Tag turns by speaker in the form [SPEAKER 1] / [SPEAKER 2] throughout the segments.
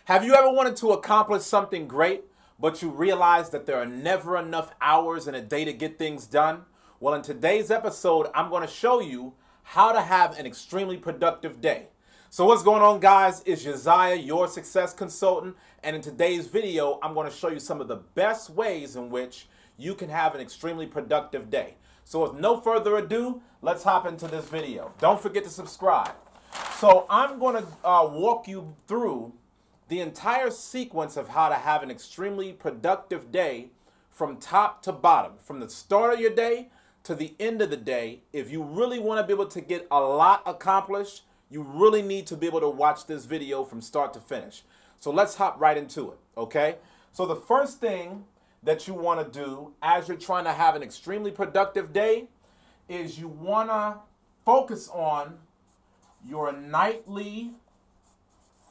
[SPEAKER 1] Have you ever wanted to accomplish something great, but you realize that there are never enough hours in a day to get things done? Well, in today's episode, I'm going to show you how to have an extremely productive day. So what's going on, guys? It's Josiah, your success consultant, and in today's video, I'm going to show you some of the best ways in which you can have an extremely productive day. So with no further ado, let's hop into this video. Don't forget to subscribe. So I'm going to walk you through the entire sequence of how to have an extremely productive day from top to bottom, from the start of your day to the end of the day. If you really want to be able to get a lot accomplished, you really need to be able to watch this video from start to finish. So let's hop right into it, okay? So the first thing that you want to do as you're trying to have an extremely productive day is you want to focus on your nightly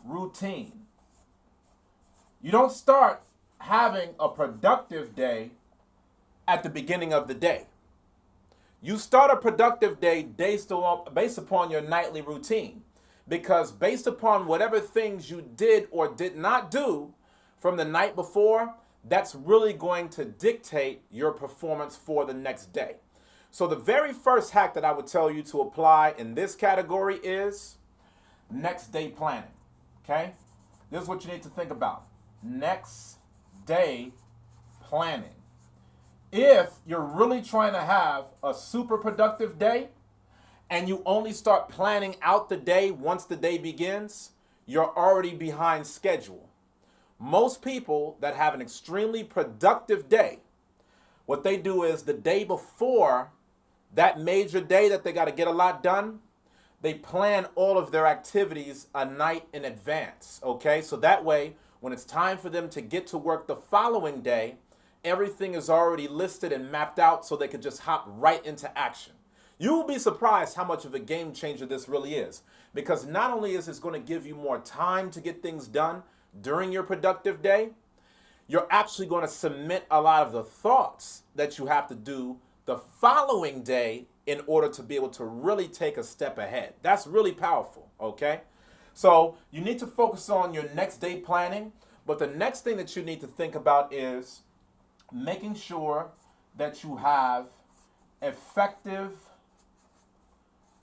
[SPEAKER 1] routine. You don't start having a productive day at the beginning of the day. You start a productive day based upon your nightly routine, because based upon whatever things you did or did not do from the night before, that's really going to dictate your performance for the next day. So the very first hack that I would tell you to apply in this category is next day planning, okay? This is what you need to think about. Next day planning. If you're really trying to have a super productive day and you only start planning out the day once the day begins, you're already behind schedule. Most people that have an extremely productive day, what they do is the day before that major day that they got to get a lot done, they plan all of their activities a night in advance, okay? So that way, when it's time for them to get to work the following day, everything is already listed and mapped out so they can just hop right into action. You will be surprised how much of a game changer this really is, because not only is this going to give you more time to get things done during your productive day, you're actually going to cement a lot of the thoughts that you have to do the following day in order to be able to really take a step ahead. That's really powerful, okay? So you need to focus on your next day planning, but the next thing that you need to think about is making sure that you have effective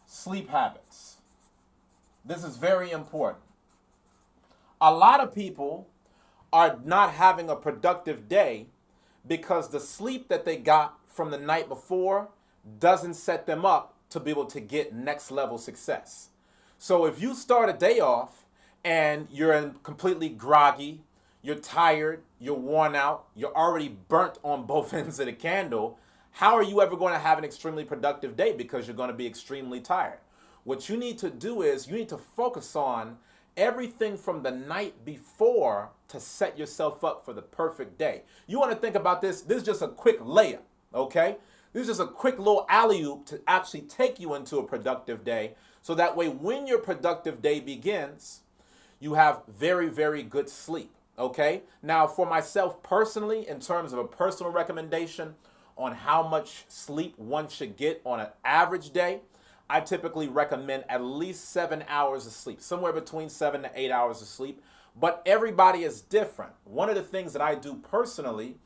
[SPEAKER 1] sleep habits. This is very important. A lot of people are not having a productive day because the sleep that they got from the night before doesn't set them up to be able to get next level success. So if you start a day off and you're completely groggy, you're tired, you're worn out, you're already burnt on both ends of the candle, how are you ever going to have an extremely productive day? Because you're going to be extremely tired. What you need to do is you need to focus on everything from the night before to set yourself up for the perfect day. You want to think about this. This is just a quick layup, okay? This is just a quick little alley-oop to actually take you into a productive day. So that way, when your productive day begins, you have very, very good sleep, okay? Now, for myself personally, in terms of a personal recommendation on how much sleep one should get on an average day, I typically recommend at least 7 hours of sleep, somewhere between 7 to 8 hours of sleep. But everybody is different. One of the things that I do personally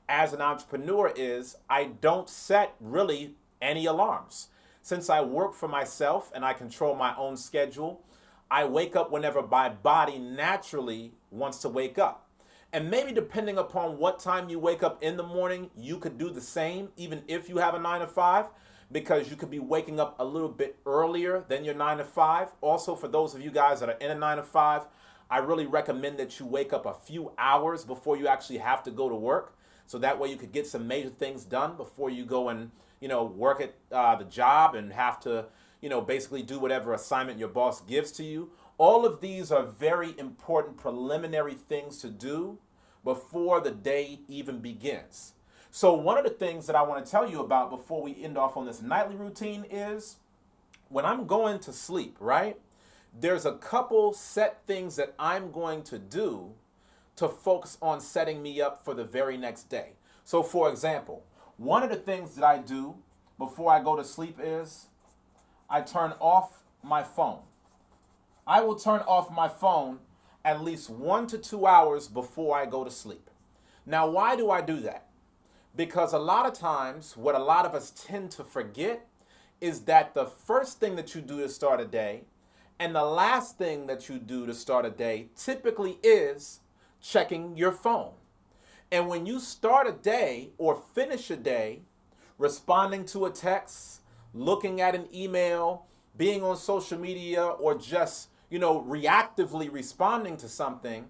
[SPEAKER 1] as an entrepreneur is I don't set really any alarms. Since I work for myself and I control my own schedule, I wake up whenever my body naturally wants to wake up. And maybe depending upon what time you wake up in the morning, you could do the same even if you have a 9 to 5, because you could be waking up a little bit earlier than your 9 to 5. Also, for those of you guys that are in a 9 to 5, I really recommend that you wake up a few hours before you actually have to go to work. So that way you could get some major things done before you go and, work at the job and have to, basically do whatever assignment your boss gives to you. All of these are very important preliminary things to do before the day even begins. So one of the things that I want to tell you about before we end off on this nightly routine is when I'm going to sleep, right? There's a couple set things that I'm going to do to focus on setting me up for the very next day. So for example, one of the things that I do before I go to sleep is I turn off my phone. I will turn off my phone at least 1 to 2 hours before I go to sleep. Now, why do I do that? Because a lot of times, what a lot of us tend to forget is that the first thing that you do to start a day and the last thing that you do to start a day typically is checking your phone. And when you start a day or finish a day, responding to a text, looking at an email, being on social media, or just, reactively responding to something,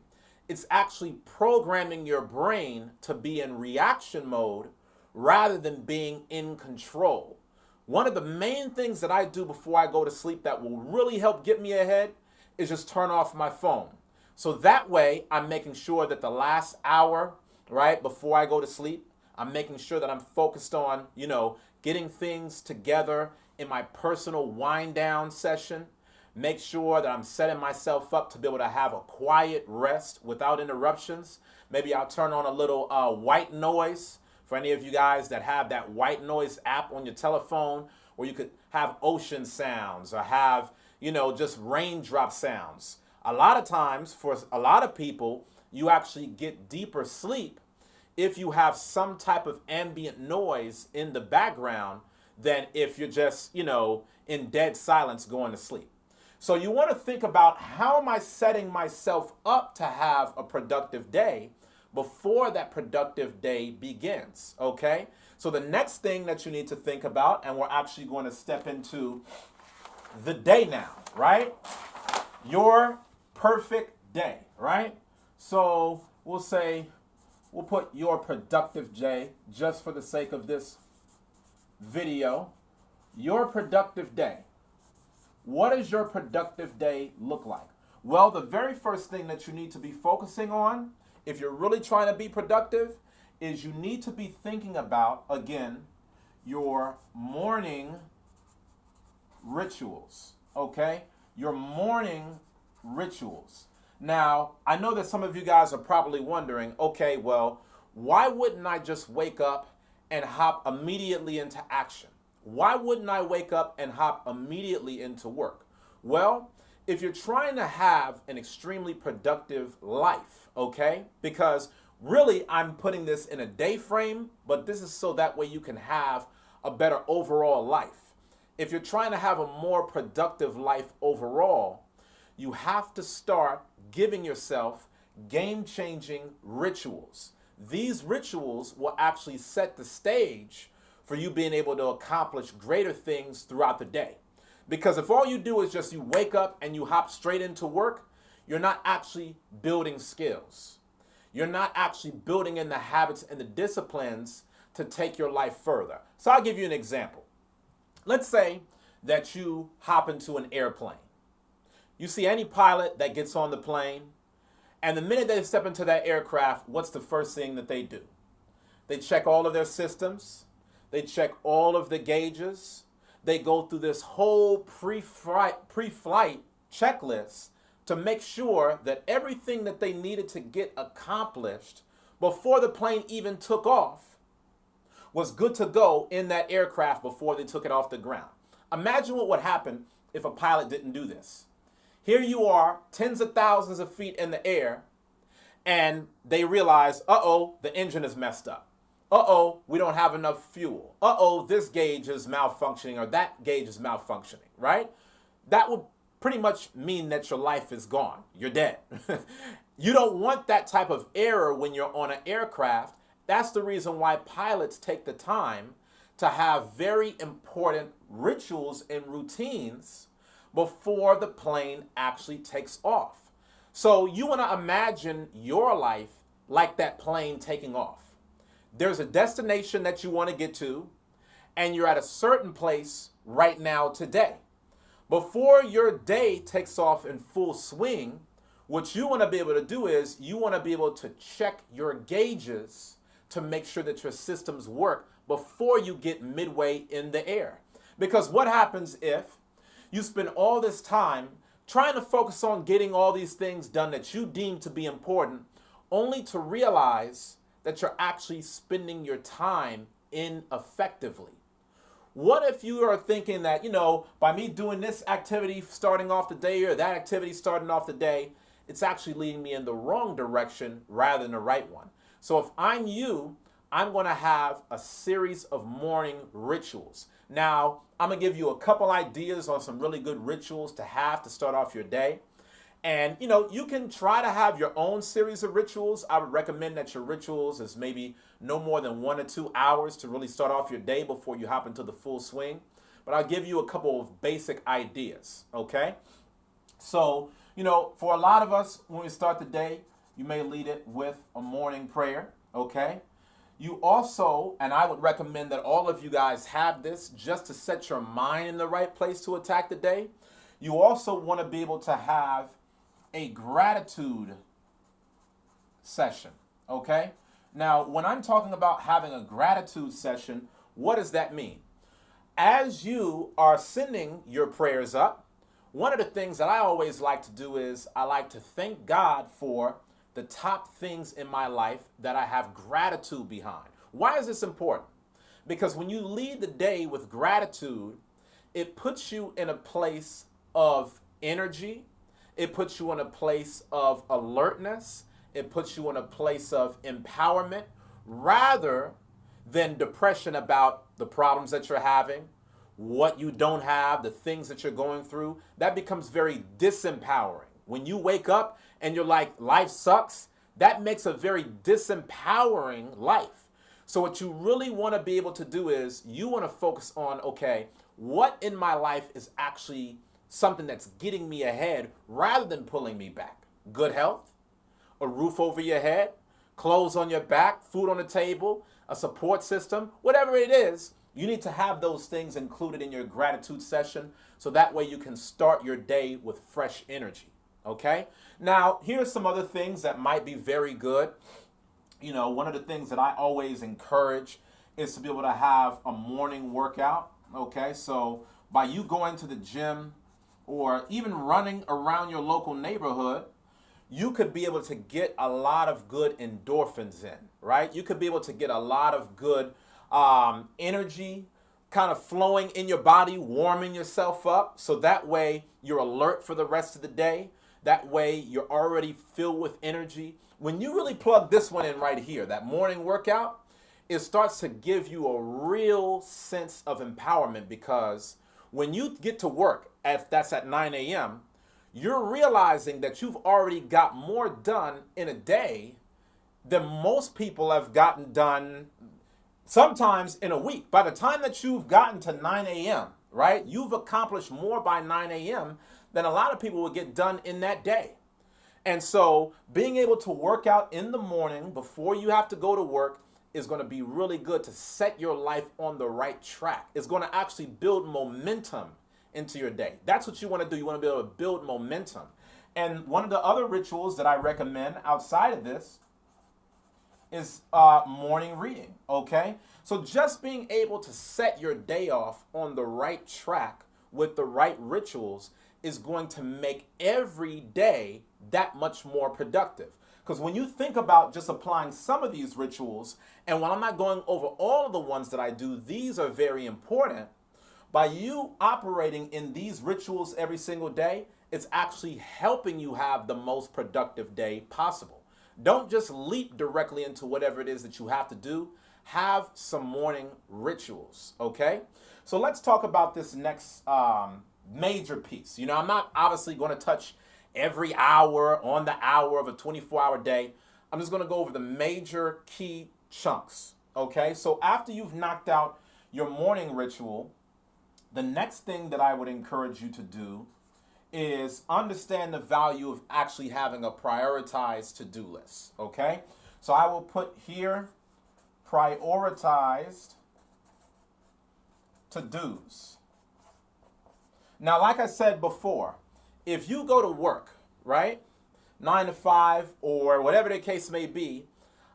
[SPEAKER 1] it's actually programming your brain to be in reaction mode rather than being in control. One of the main things that I do before I go to sleep that will really help get me ahead is just turn off my phone. So that way I'm making sure that the last hour, right, before I go to sleep, I'm making sure that I'm focused on, getting things together in my personal wind down session. Make sure that I'm setting myself up to be able to have a quiet rest without interruptions. Maybe I'll turn on a little white noise for any of you guys that have that white noise app on your telephone, where you could have ocean sounds or have, just raindrop sounds. A lot of times, for a lot of people, you actually get deeper sleep if you have some type of ambient noise in the background than if you're just, in dead silence going to sleep. So you want to think about, how am I setting myself up to have a productive day before that productive day begins, okay? So the next thing that you need to think about, and we're actually going to step into the day now, right? Your perfect day, right? So we'll put your productive day just for the sake of this video. Your productive day. What does your productive day look like? Well, the very first thing that you need to be focusing on, if you're really trying to be productive, is you need to be thinking about, again, your morning rituals, okay? Your morning rituals. Now, I know that some of you guys are probably wondering, okay, well, why wouldn't I just wake up and hop immediately into action? Why wouldn't I wake up and hop immediately into work? Well, if you're trying to have an extremely productive life, okay? Because really, I'm putting this in a day frame, but this is so that way you can have a better overall life. If you're trying to have a more productive life overall, you have to start giving yourself game-changing rituals. These rituals will actually set the stage for you being able to accomplish greater things throughout the day. Because if all you do is just you wake up and you hop straight into work, you're not actually building skills. You're not actually building in the habits and the disciplines to take your life further. So I'll give you an example. Let's say that you hop into an airplane. You see any pilot that gets on the plane, and the minute they step into that aircraft, what's the first thing that they do? They check all of their systems. They check all of the gauges. They go through this whole pre-flight checklist to make sure that everything that they needed to get accomplished before the plane even took off was good to go in that aircraft before they took it off the ground. Imagine what would happen if a pilot didn't do this. Here you are, tens of thousands of feet in the air, and they realize, uh-oh, the engine is messed up. Uh-oh, we don't have enough fuel. Uh-oh, this gauge is malfunctioning, or that gauge is malfunctioning, right? That would pretty much mean that your life is gone. You're dead. You don't want that type of error when you're on an aircraft. That's the reason why pilots take the time to have very important rituals and routines before the plane actually takes off. So you want to imagine your life like that plane taking off. There's a destination that you want to get to, and you're at a certain place right now today. Before your day takes off in full swing, what you want to be able to do is you want to be able to check your gauges to make sure that your systems work before you get midway in the air. Because what happens if you spend all this time trying to focus on getting all these things done that you deem to be important, only to realize that you're actually spending your time ineffectively? What if you are thinking that, by me doing this activity starting off the day or that activity starting off the day, it's actually leading me in the wrong direction rather than the right one. So if I'm you, I'm going to have a series of morning rituals. Now, I'm going to give you a couple ideas on some really good rituals to have to start off your day. And you can try to have your own series of rituals. I would recommend that your rituals is maybe no more than 1 or 2 hours to really start off your day before you hop into the full swing. But I'll give you a couple of basic ideas, okay? So, for a lot of us, when we start the day, you may lead it with a morning prayer, okay? You also, and I would recommend that all of you guys have this just to set your mind in the right place to attack the day. You also want to be able to have a gratitude session, okay? Now, when I'm talking about having a gratitude session, what does that mean? As you are sending your prayers up, one of the things that I always like to do is I like to thank God for the top things in my life that I have gratitude behind. Why is this important? Because when you lead the day with gratitude, it puts you in a place of energy. It puts you in a place of alertness. It puts you in a place of empowerment rather than depression about the problems that you're having, what you don't have, the things that you're going through. That becomes very disempowering. When you wake up and you're like, life sucks, that makes a very disempowering life. So what you really want to be able to do is you want to focus on, okay, what in my life is actually something that's getting me ahead rather than pulling me back? Good health, a roof over your head, clothes on your back, food on the table, a support system, whatever it is, you need to have those things included in your gratitude session so that way you can start your day with fresh energy, okay? Now, here's some other things that might be very good. One of the things that I always encourage is to be able to have a morning workout, okay? So by you going to the gym or even running around your local neighborhood, you could be able to get a lot of good endorphins in, right? You could be able to get a lot of good energy kind of flowing in your body, warming yourself up. So that way you're alert for the rest of the day. That way you're already filled with energy. When you really plug this one in right here, that morning workout, it starts to give you a real sense of empowerment because when you get to work, that's at 9 a.m., you're realizing that you've already got more done in a day than most people have gotten done sometimes in a week. By the time that you've gotten to 9 a.m., right, you've accomplished more by 9 a.m. than a lot of people will get done in that day. And so being able to work out in the morning before you have to go to work is going to be really good to set your life on the right track. It's going to actually build momentum into your day. That's what you want to do. You want to be able to build momentum. And one of the other rituals that I recommend outside of this is morning reading, okay? So just being able to set your day off on the right track with the right rituals is going to make every day that much more productive. Because when you think about just applying some of these rituals, and while I'm not going over all of the ones that I do, these are very important. By you operating in these rituals every single day, it's actually helping you have the most productive day possible. Don't just leap directly into whatever it is that you have to do. Have some morning rituals, okay? So let's talk about this next major piece. I'm not obviously going to touch every hour on the hour of a 24-hour day. I'm just going to go over the major key chunks, okay? So after you've knocked out your morning ritual, the next thing that I would encourage you to do is understand the value of actually having a prioritized to-do list, okay? So I will put here prioritized to-dos. Now, like I said before, if you go to work, right, 9 to 5 or whatever the case may be,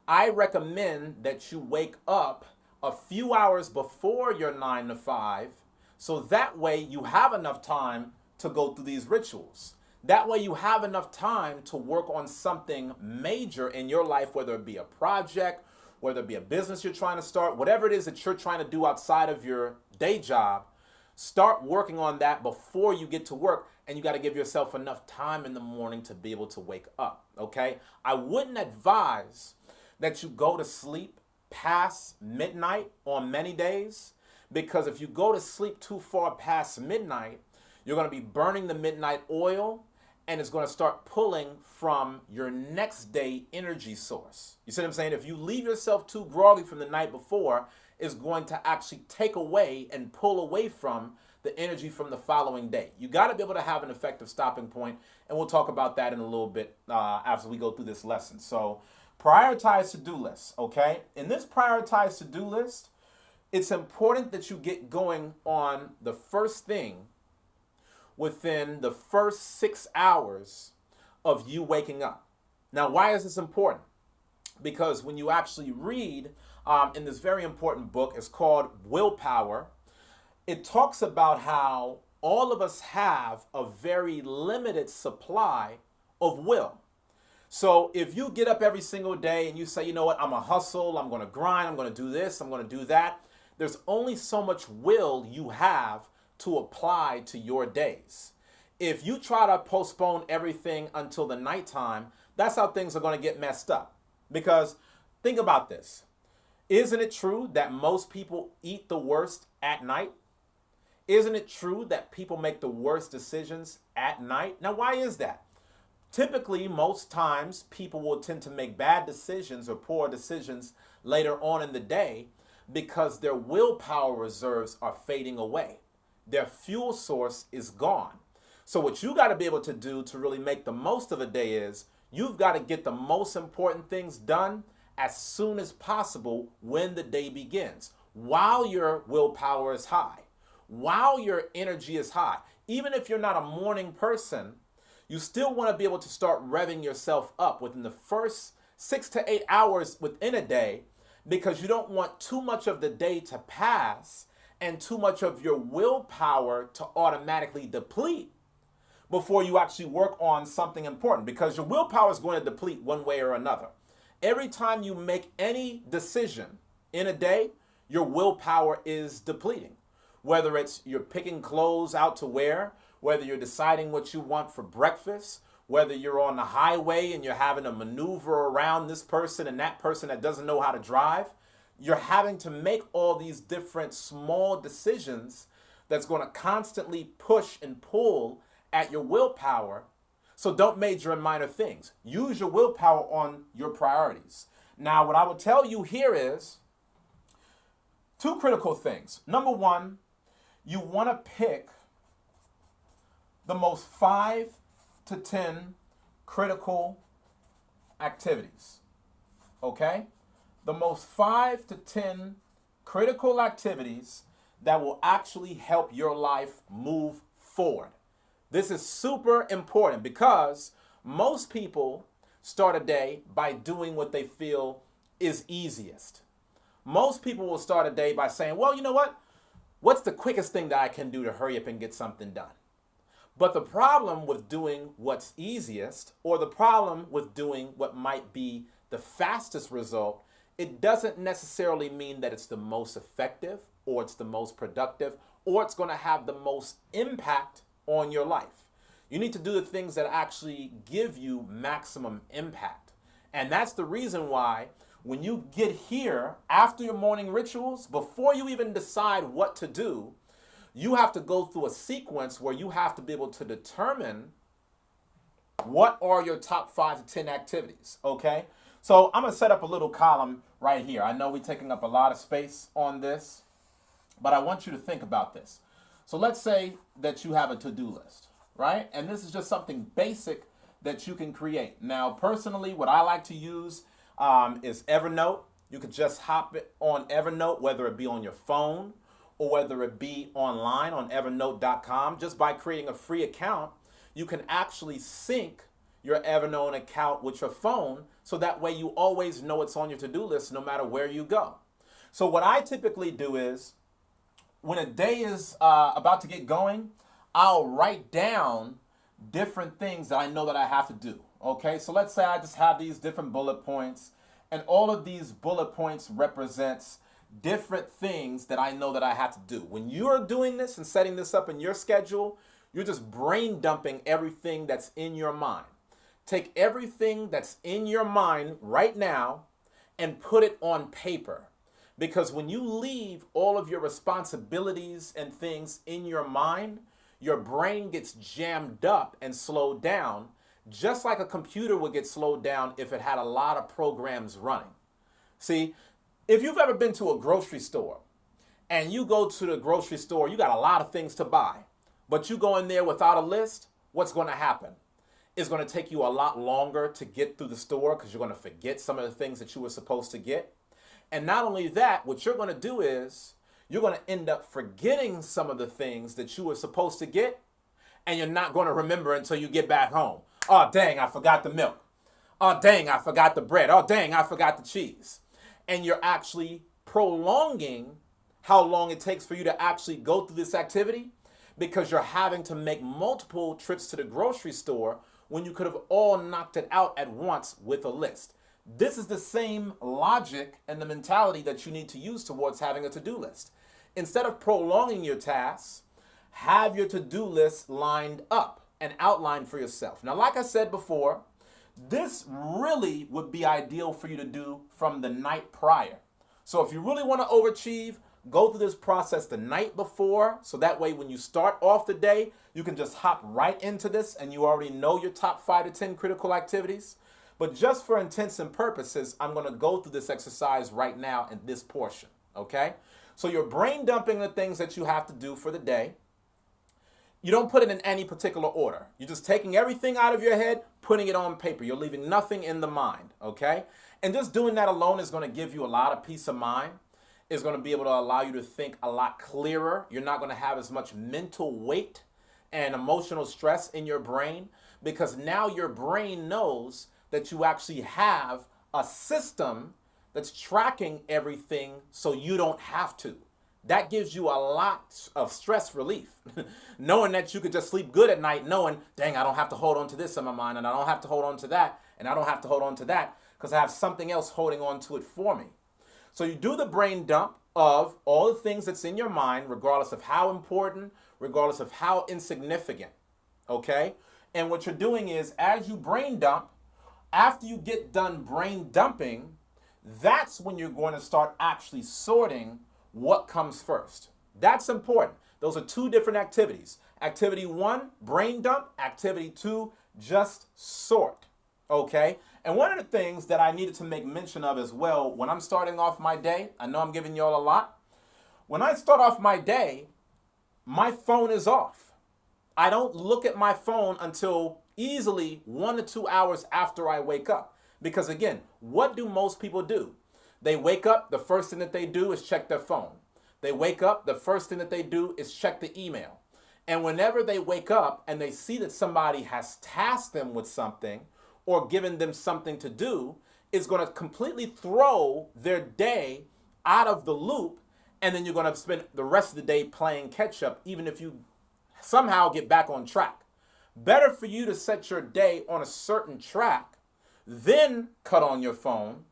[SPEAKER 1] I recommend that you wake up a few hours before your 9 to 5 so that way you have enough time to go through these rituals. That way you have enough time to work on something major in your life, whether it be a project, whether it be a business you're trying to start, whatever it is that you're trying to do outside of your day job, start working on that before you get to work. and you got to give yourself enough time in the morning to be able to wake up, okay? I wouldn't advise that you go to sleep past midnight on many days, because if you go to sleep too far past midnight, you're going to be burning the midnight oil, and it's going to start pulling from your next day energy source. You see what I'm saying? If you leave yourself too groggy from the night before, it's going to actually take away and pull away from the energy from the following day. You got to be able to have an effective stopping point, and we'll talk about that in a little bit after we go through this lesson. So prioritize to-do lists, okay? In this prioritized to-do list, it's important that you get going on the first thing within the first 6 hours of you waking up. Now, why is this important? Because when you actually read in this very important book, it's called Willpower, it talks about how all of us have a very limited supply of will. So if you get up every single day and you say, you know what, I'm a hustle, I'm going to grind, I'm going to do this, I'm going to do that, there's only so much will you have to apply to your days. If you try to postpone everything until the nighttime, that's how things are going to get messed up. Because think about this. Isn't it true that most people eat the worst at night? Isn't it true that people make the worst decisions at night? Now, why is that? Typically, most times, people will tend to make bad decisions or poor decisions later on in the day because their willpower reserves are fading away. Their fuel source is gone. So what you got to be able to do to really make the most of a day is you've got to get the most important things done as soon as possible when the day begins, while your willpower is high, while your energy is high. Even if you're not a morning person, you still want to be able to start revving yourself up within the first 6 to 8 hours within a day, because you don't want too much of the day to pass and too much of your willpower to automatically deplete before you actually work on something important, because your willpower is going to deplete one way or another. Every time you make any decision in a day, your willpower is depleting. Whether it's you're picking clothes out to wear, whether you're deciding what you want for breakfast, whether you're on the highway and you're having to maneuver around this person and that person that doesn't know how to drive, you're having to make all these different small decisions that's going to constantly push and pull at your willpower. So don't major in minor things. Use your willpower on your priorities. Now, what I would tell you here is two critical things. Number one, you want to pick the most 5 to 10 critical activities. Okay? The most 5 to 10 critical activities that will actually help your life move forward. This is super important because most people start a day by doing what they feel is easiest. Most people will start a day by saying, well, you know what? What's the quickest thing that I can do to hurry up and get something done? But the problem with doing what's easiest, or the problem with doing what might be the fastest result, it doesn't necessarily mean that it's the most effective, or it's the most productive, or it's going to have the most impact on your life. You need to do the things that actually give you maximum impact. And that's the reason why when you get here after your morning rituals, before you even decide what to do, you have to go through a sequence where you have to be able to determine what are your top 5 to 10 activities, okay? So I'm going to set up a little column right here. I know we're taking up a lot of space on this, but I want you to think about this. So let's say that you have a to-do list, right? And this is just something basic that you can create. Now, personally, what I like to use is Evernote. You could just hop it on Evernote, whether it be on your phone or whether it be online on evernote.com. Just by creating a free account, you can actually sync your Evernote account with your phone, so that way you always know it's on your to-do list no matter where you go. So what I typically do is, when a day is about to get going, I'll write down different things that I know that I have to do. Okay, so let's say I just have these different bullet points, and all of these bullet points represents different things that I know that I have to do. When you're doing this and setting this up in your schedule, You're just brain dumping everything that's in your mind. Take everything that's in your mind right now and put it on paper. Because when you leave all of your responsibilities and things in your mind, your brain gets jammed up and slowed down, just like a computer would get slowed down if it had a lot of programs running. See, if you've ever been to a grocery store and you go to the grocery store, you got a lot of things to buy, but you go in there without a list, what's going to happen? It's going to take you a lot longer to get through the store because you're going to forget some of the things that you were supposed to get. And not only that, what you're going to do is you're going to end up forgetting some of the things that you were supposed to get, and you're not going to remember until you get back home. Oh, dang, I forgot the milk. Oh, dang, I forgot the bread. Oh, dang, I forgot the cheese. And you're actually prolonging how long it takes for you to actually go through this activity because you're having to make multiple trips to the grocery store when you could have all knocked it out at once with a list. This is the same logic and the mentality that you need to use towards having a to-do list. Instead of prolonging your tasks, have your to-do list lined up and outlined for yourself. Now, like I said before, this really would be ideal for you to do from the night prior. So if you really want to overachieve, go through this process the night before, so that way when you start off the day, you can just hop right into this and you already know your top 5 to 10 critical activities. But just for intents and purposes, I'm going to go through this exercise right now in this portion, okay? So you're brain dumping the things that you have to do for the day. You don't put it in any particular order. You're just taking everything out of your head, putting it on paper. You're leaving nothing in the mind, okay? And just doing that alone is going to give you a lot of peace of mind. It's going to be able to allow you to think a lot clearer. You're not going to have as much mental weight and emotional stress in your brain because now your brain knows that you actually have a system that's tracking everything so you don't have to. That gives you a lot of stress relief. Knowing that you could just sleep good at night, knowing, dang, I don't have to hold on to this in my mind, and I don't have to hold on to that, and I don't have to hold on to that, because I have something else holding on to it for me. So you do the brain dump of all the things that's in your mind, regardless of how important, regardless of how insignificant, okay? And what you're doing is, as you brain dump, after you get done brain dumping, that's when you're going to start actually sorting what comes first. That's important. Those are 2 different activities. Activity 1, brain dump. Activity 2, just sort. Okay? And one of the things that I needed to make mention of as well, when I'm starting off my day, I know I'm giving y'all a lot. When I start off my day, my phone is off. I don't look at my phone until easily 1 to 2 hours after I wake up. Because again, what do most people do? They wake up, the first thing that they do is check their phone. They wake up, the first thing that they do is check the email. And whenever they wake up and they see that somebody has tasked them with something or given them something to do, it's going to completely throw their day out of the loop, and then you're going to spend the rest of the day playing catch up, even if you somehow get back on track. Better for you to set your day on a certain track, then cut on your phone,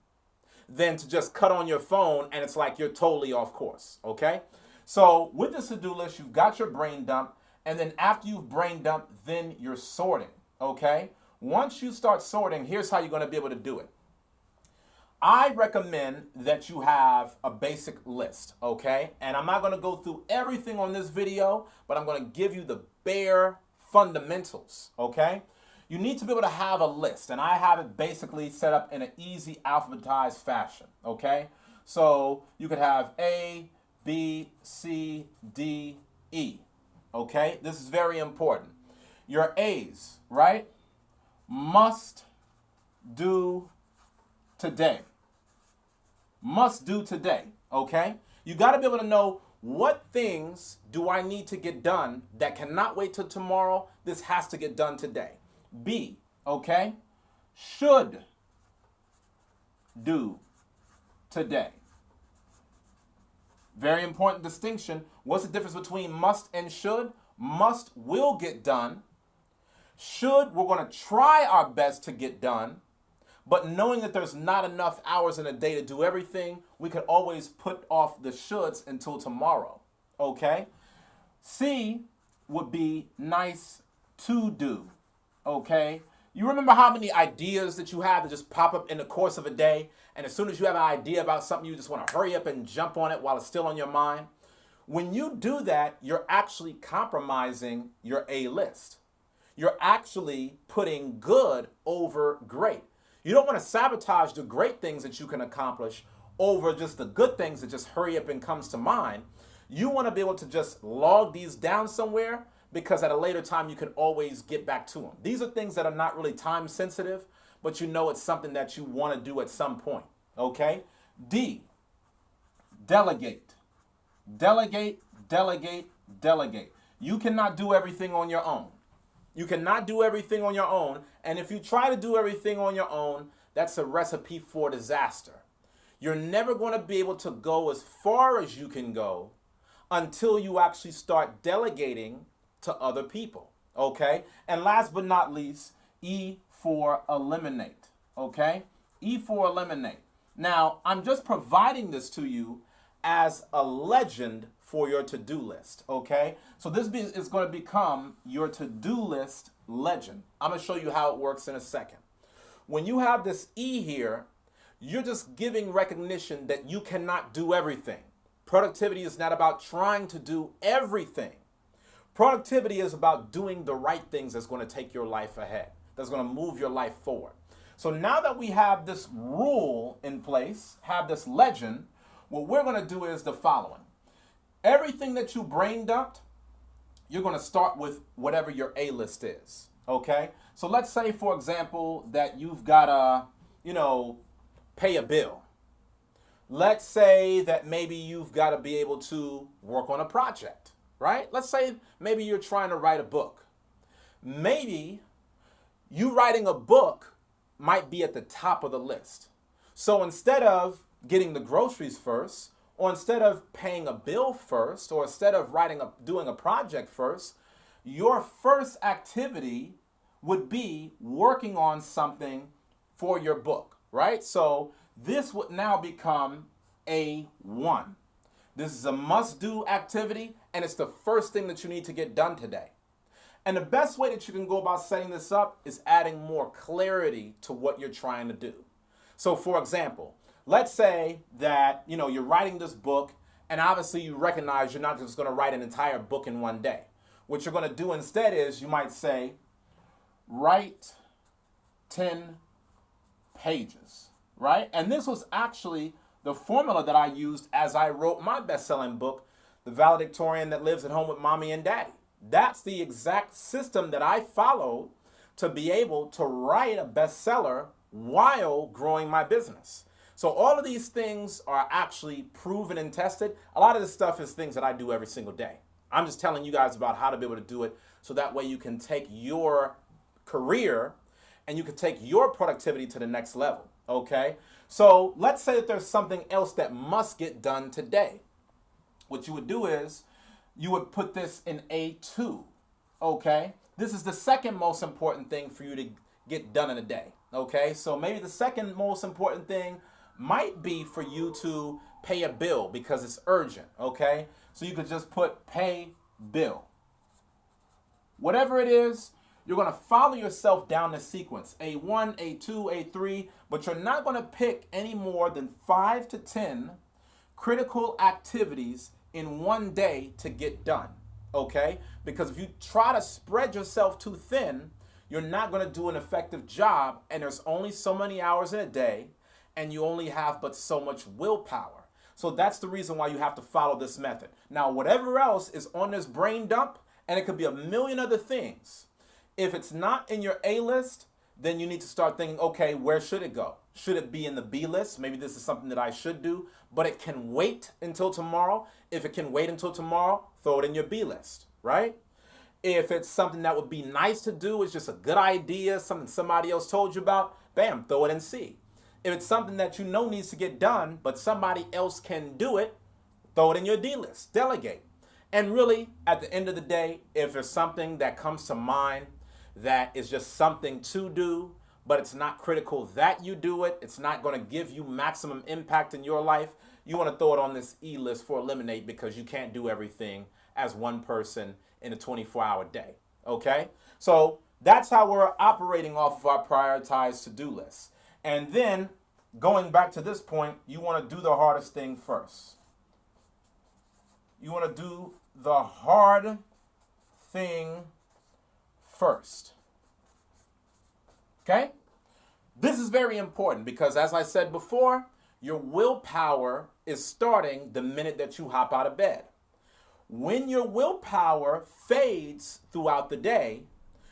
[SPEAKER 1] than to just cut on your phone and it's like you're totally off course, okay? So with this to-do list, you've got your brain dump, and then after you've brain dumped, then you're sorting, okay? Once you start sorting, here's how you're going to be able to do it. I recommend that you have a basic list, okay? And I'm not going to go through everything on this video, but I'm going to give you the bare fundamentals, okay? You need to be able to have a list, and I have it basically set up in an easy alphabetized fashion, okay? So you could have A, B, C, D, E, okay? This is very important. Your A's, right? Must do today. Must do today, okay? You got to be able to know what things do I need to get done that cannot wait till tomorrow. This has to get done today. B, okay? Should do today. Very important distinction. What's the difference between must and should? Must will get done. Should, we're going to try our best to get done. But knowing that there's not enough hours in a day to do everything, we could always put off the shoulds until tomorrow. Okay? C, would be nice to do, okay? You remember how many ideas that you have that just pop up in the course of a day, and as soon as you have an idea about something, you just want to hurry up and jump on it while it's still on your mind? When you do that, you're actually compromising your A list. You're actually putting good over great. You don't want to sabotage the great things that you can accomplish over just the good things that just hurry up and comes to mind. You want to be able to just log these down somewhere because at a later time you can always get back to them. These are things that are not really time sensitive, but you know it's something that you want to do at some point. Okay? D, delegate. Delegate, delegate, delegate. You cannot do everything on your own. You cannot do everything on your own. And if you try to do everything on your own, that's a recipe for disaster. You're never going to be able to go as far as you can go until you actually start delegating to other people. Okay? And last but not least, E for eliminate. Okay? E for eliminate. Now, I'm just providing this to you as a legend for your to-do list, okay? So this is going to become your to-do list legend. I'm going to show you how it works in a second. When you have this E here, you're just giving recognition that you cannot do everything. Productivity is not about trying to do everything. Productivity is about doing the right things that's going to take your life ahead, that's going to move your life forward. So now that we have this rule in place, have this legend, what we're going to do is the following. Everything that you brain dumped, you're going to start with whatever your A list is, okay? So let's say, for example, that you've got to, pay a bill. Let's say that maybe you've got to be able to work on a project, right? Let's say maybe you're trying to write a book. Maybe you writing a book might be at the top of the list. So instead of getting the groceries first, or instead of paying a bill first, or instead of doing a project first, your first activity would be working on something for your book, right? So this would now become A1. This is a must-do activity, and it's the first thing that you need to get done today. And the best way that you can go about setting this up is adding more clarity to what you're trying to do. So for example, let's say that, you're writing this book, and obviously you recognize you're not just going to write an entire book in one day. What you're going to do instead is you might say, write 10 pages, right? And this was actually the formula that I used as I wrote my best-selling book, The Valedictorian That Lives at Home with Mommy and Daddy. That's the exact system that I followed to be able to write a bestseller while growing my business. So all of these things are actually proven and tested. A lot of this stuff is things that I do every single day. I'm just telling you guys about how to be able to do it so that way you can take your career and you can take your productivity to the next level, okay? So let's say that there's something else that must get done today. What you would do is you would put this in A2, okay? This is the second most important thing for you to get done in a day, okay? So maybe the second most important thing might be for you to pay a bill because it's urgent, okay? So you could just put pay bill. Whatever it is, you're going to follow yourself down the sequence, A1, A2, A3, but you're not going to pick any more than 5 to 10 critical activities in one day to get done, okay? Because if you try to spread yourself too thin, you're not going to do an effective job, and there's only so many hours in a day, and you only have but so much willpower. So that's the reason why you have to follow this method. Now, whatever else is on this brain dump, and it could be a million other things, if it's not in your A list, then you need to start thinking, okay, where should it go? Should it be in the B list? Maybe this is something that I should do, but it can wait until tomorrow. If it can wait until tomorrow, throw it in your B list, right? If it's something that would be nice to do, it's just a good idea, something somebody else told you about, bam, throw it in C. If it's something that you know needs to get done, but somebody else can do it, throw it in your D list, delegate. And really, at the end of the day, if there's something that comes to mind that is just something to do, but it's not critical that you do it, it's not going to give you maximum impact in your life, you want to throw it on this E list for eliminate because you can't do everything as one person in a 24-hour day. Okay? So that's how we're operating off of our prioritized to-do list. And then going back to this point, you want to do the hardest thing first. You want to do the hard thing first. Okay? This is very important because, as I said before, your willpower is starting the minute that you hop out of bed. When your willpower fades throughout the day,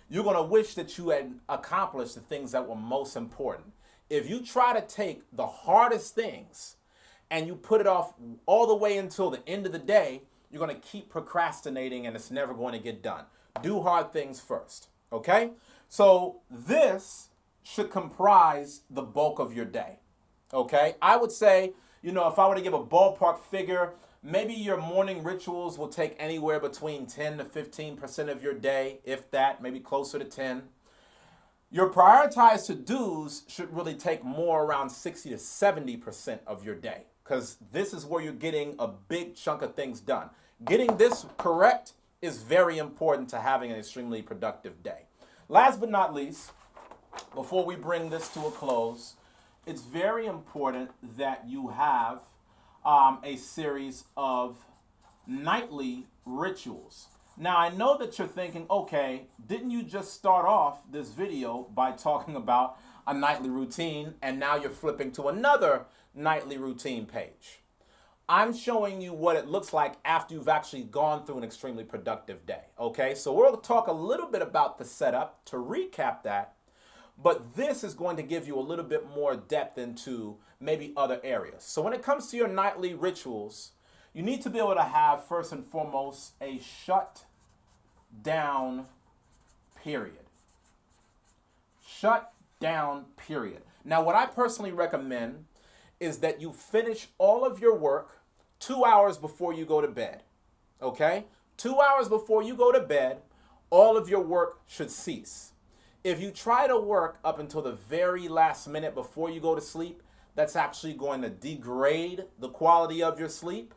[SPEAKER 1] you're going to wish that you had accomplished the things that were most important. If you try to take the hardest things and you put it off all the way until the end of the day, you're going to keep procrastinating and it's never going to get done. Do hard things first, okay? So this should comprise the bulk of your day, okay? I would say, if I were to give a ballpark figure, maybe your morning rituals will take anywhere between 10 to 15% of your day, if that, maybe closer to 10. Your prioritized to-dos should really take more around 60 to 70% of your day, because this is where you're getting a big chunk of things done. Getting this correct is very important to having an extremely productive day. Last but not least, before we bring this to a close, it's very important that you have a series of nightly rituals. Now, I know that you're thinking, okay, didn't you just start off this video by talking about a nightly routine and now you're flipping to another nightly routine page? I'm showing you what it looks like after you've actually gone through an extremely productive day, okay? So we'll talk a little bit about the setup to recap that, but this is going to give you a little bit more depth into maybe other areas. So when it comes to your nightly rituals, you need to be able to have, first and foremost, a shut down period. Shut down period. Now, what I personally recommend is that you finish all of your work 2 hours before you go to bed, okay? 2 hours before you go to bed, all of your work should cease. If you try to work up until the very last minute before you go to sleep, that's actually going to degrade the quality of your sleep.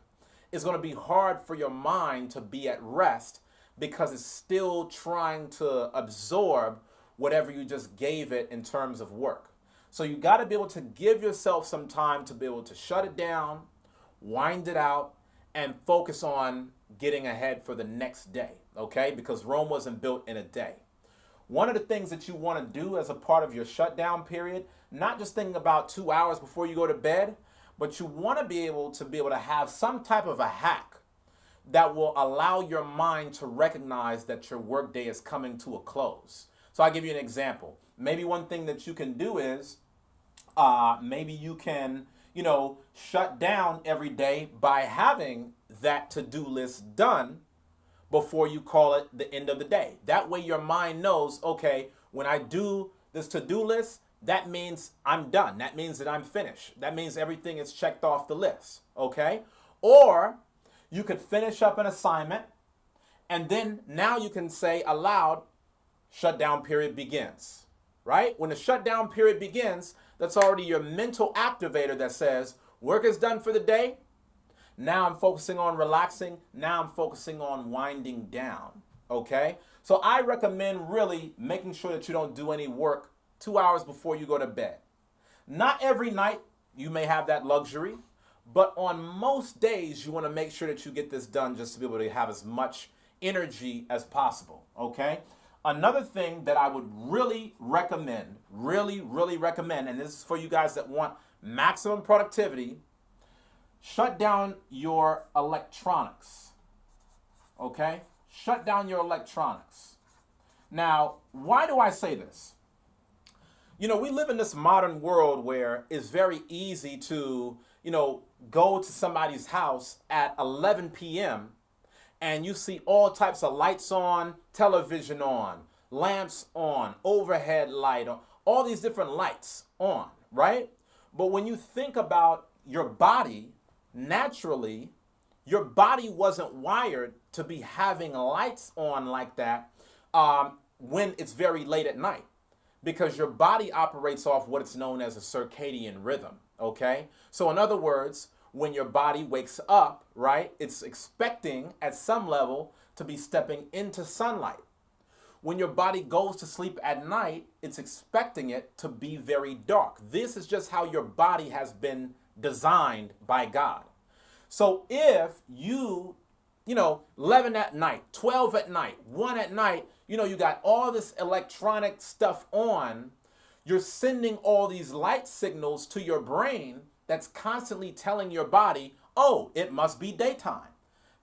[SPEAKER 1] It's going to be hard for your mind to be at rest because it's still trying to absorb whatever you just gave it in terms of work. So you got to be able to give yourself some time to be able to shut it down, wind it out, and focus on getting ahead for the next day, okay? Because Rome wasn't built in a day. One of the things that you want to do as a part of your shutdown period, not just thinking about 2 hours before you go to bed, but you want to be able to have some type of a hack that will allow your mind to recognize that your workday is coming to a close. So I'll give you an example. Maybe one thing that you can do is maybe you can, shut down every day by having that to-do list done before you call it the end of the day. That way your mind knows, okay, when I do this to-do list, that means I'm done. That means that I'm finished. That means everything is checked off the list, okay? Or you could finish up an assignment and then now you can say aloud, shutdown period begins, right? When the shutdown period begins, that's already your mental activator that says, work is done for the day. Now I'm focusing on relaxing. Now I'm focusing on winding down, okay? So I recommend really making sure that you don't do any work 2 hours before you go to bed. Not every night you may have that luxury, but on most days you want to make sure that you get this done just to be able to have as much energy as possible, okay? Another thing that I would really recommend, and this is for you guys that want maximum productivity, shut down your electronics, okay? Shut down your electronics. Now, why do I say this? We live in this modern world where it's very easy to, go to somebody's house at 11 p.m. and you see all types of lights on, television on, lamps on, overhead light on, all these different lights on, right? But when you think about your body, naturally, your body wasn't wired to be having lights on like that when it's very late at night, because your body operates off what is known as a circadian rhythm, okay? So in other words, when your body wakes up, right, it's expecting at some level to be stepping into sunlight. When your body goes to sleep at night, it's expecting it to be very dark. This is just how your body has been designed by God. So if you 11 at night, 12 at night, 1 at night, you got all this electronic stuff on, you're sending all these light signals to your brain that's constantly telling your body, oh, it must be daytime.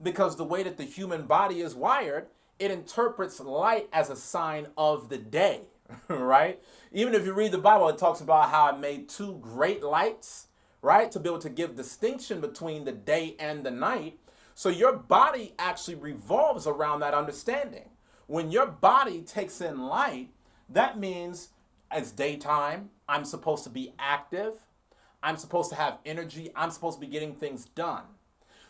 [SPEAKER 1] Because the way that the human body is wired, it interprets light as a sign of the day, right? Even if you read the Bible, it talks about how it made two great lights, right? To be able to give distinction between the day and the night. So your body actually revolves around that understanding. When your body takes in light, that means it's daytime. I'm supposed to be active. I'm supposed to have energy. I'm supposed to be getting things done.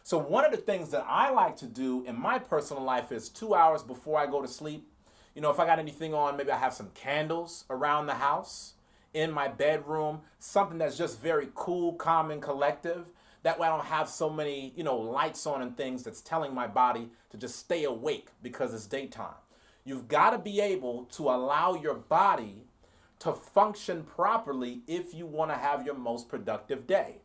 [SPEAKER 1] So one of the things that I like to do in my personal life is 2 hours before I go to sleep, if I got anything on, maybe I have some candles around the house, in my bedroom, something that's just very cool, calm, and collective. That way I don't have so many, lights on and things that's telling my body to just stay awake because it's daytime. You've got to be able to allow your body to function properly if you want to have your most productive day.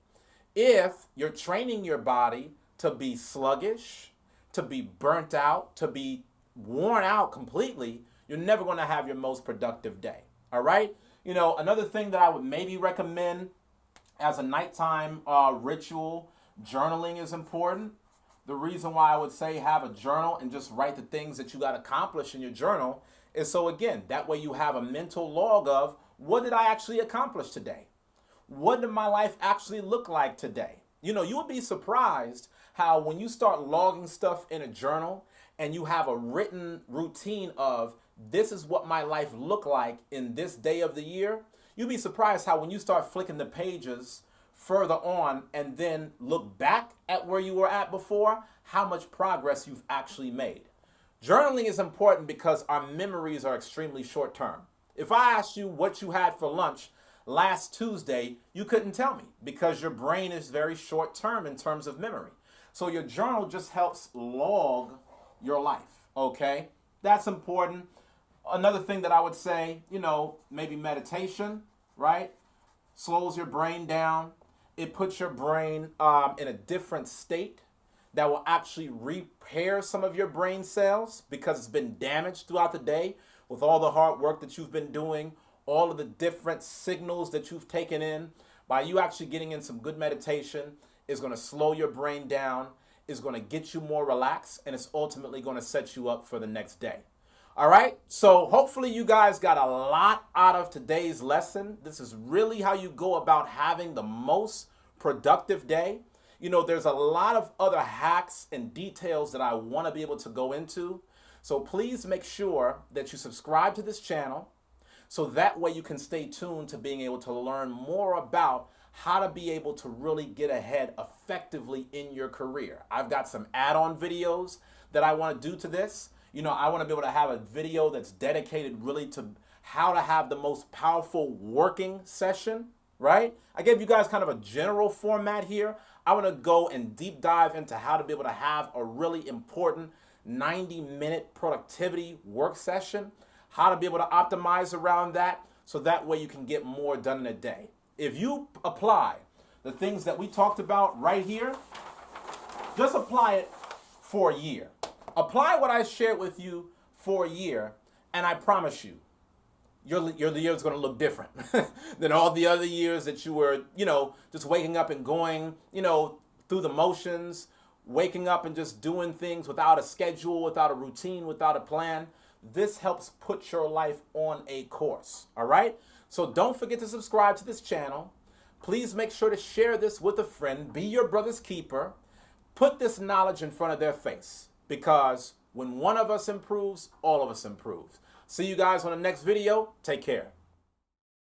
[SPEAKER 1] If you're training your body to be sluggish, to be burnt out, to be worn out completely, you're never going to have your most productive day. All right? Another thing that I would maybe recommend as a nighttime ritual, journaling is important. The reason why I would say have a journal and just write the things that you got accomplished in your journal is so, again, that way you have a mental log of what did I actually accomplish today? What did my life actually look like today? You would be surprised how when you start logging stuff in a journal and you have a written routine of this is what my life looked like in this day of the year, you'd be surprised how when you start flicking the pages further on and then look back at where you were at before, how much progress you've actually made. Journaling is important because our memories are extremely short term. If I asked you what you had for lunch last Tuesday, you couldn't tell me because your brain is very short term in terms of memory. So your journal just helps log your life, okay? That's important. Another thing that I would say, maybe meditation, right? Slows your brain down. It puts your brain in a different state that will actually repair some of your brain cells because it's been damaged throughout the day with all the hard work that you've been doing, all of the different signals that you've taken in. By you actually getting in some good meditation, is going to slow your brain down, is going to get you more relaxed, and it's ultimately going to set you up for the next day. All right, so hopefully you guys got a lot out of today's lesson. This is really how you go about having the most productive day. There's a lot of other hacks and details that I want to be able to go into. So please make sure that you subscribe to this channel so that way you can stay tuned to being able to learn more about how to be able to really get ahead effectively in your career. I've got some add-on videos that I want to do to this. I want to be able to have a video that's dedicated really to how to have the most powerful working session, right? I gave you guys kind of a general format here. I want to go and deep dive into how to be able to have a really important 90-minute productivity work session, how to be able to optimize around that so that way you can get more done in a day. If you apply the things that we talked about right here, just apply it for a year. Apply what I shared with you for a year, and I promise you, your year is going to look different than all the other years that you were, just waking up and going, through the motions, waking up and just doing things without a schedule, without a routine, without a plan. This helps put your life on a course, all right? So don't forget to subscribe to this channel. Please make sure to share this with a friend. Be your brother's keeper. Put this knowledge in front of their face because when one of us improves, all of us improve. See you guys on the next video. Take care.